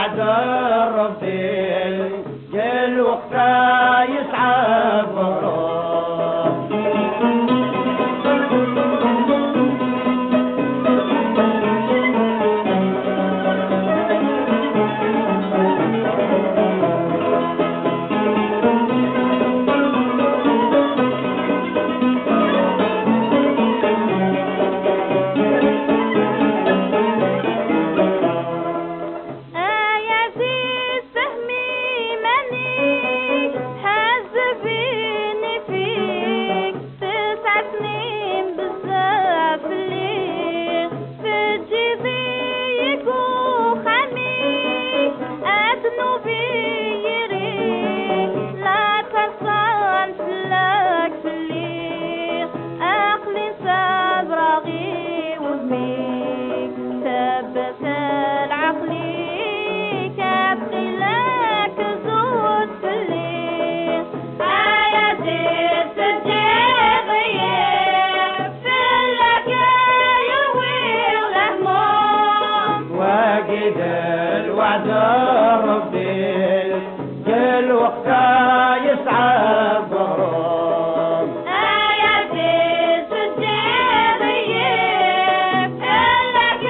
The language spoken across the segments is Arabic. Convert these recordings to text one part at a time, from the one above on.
الوعد ربي جل وقتا يسعد غرام. الوعد ربي جل وقتا يسعد غرام. آياتي سجادية لك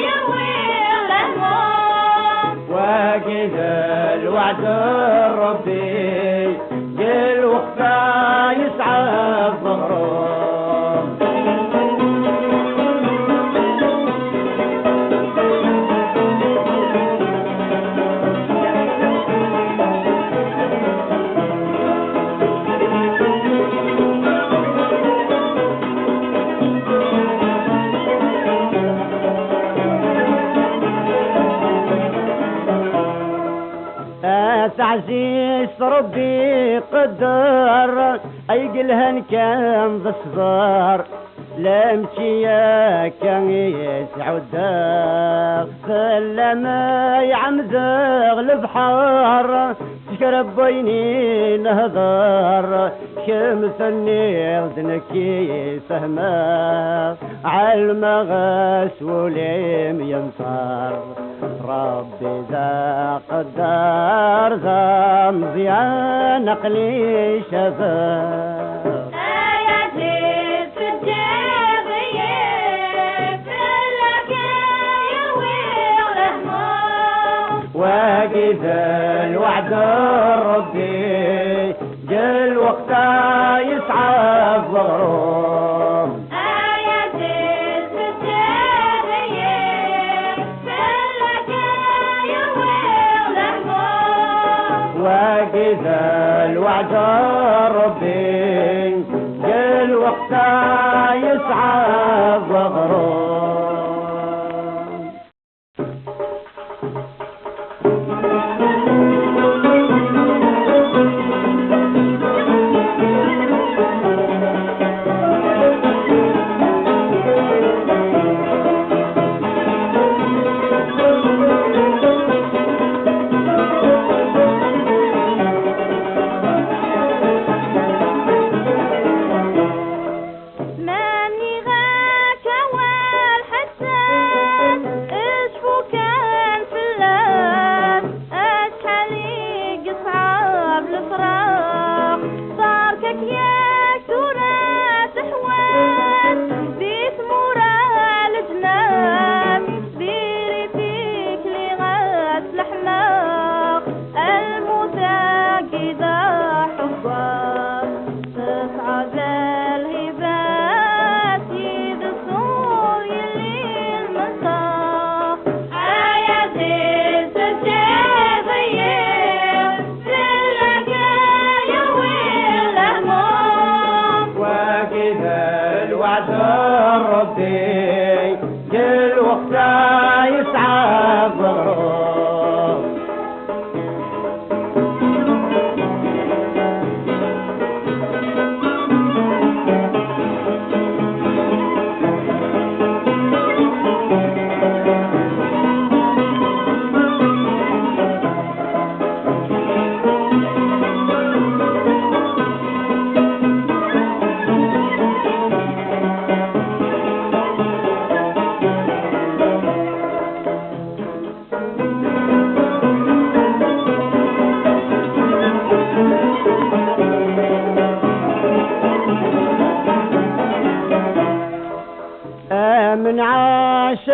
يويل هموم. واجد الوعد ربي جل وقتا يسعد غرام. تعزيز ربي قدر ايقلها ان كان بالصغار لمشي كان يسعد فلما يعمزغ البحر تشرب بيني نهضر شمسني ودنكي سهمه عالمغس وليم ينصر ربي ذا قدر ذا مزيان عقلي شباب. آياتي سجادية لك يويل هموم. واجد الوعد ربي جل وقتا يسعد غرام. واجد الوعد ربي جل وقتا يسعد غرام.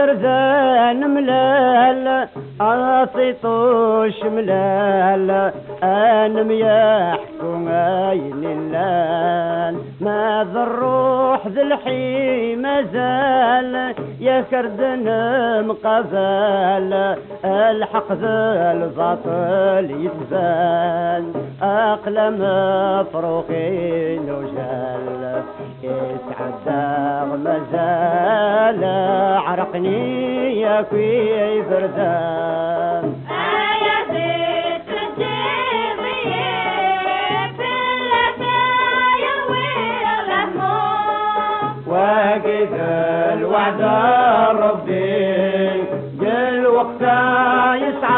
فرزان ملال عاصيطوش ملال انا ميحكم عين اللال ما ذا الروح ذا الحي مازال يا كردن مقبال الحق ذا الباطل يتبان اقلم فروقين وجال يتعدى مازال عرقني يا كوي بردان واقف الوعد ربي جل وقتا يسعى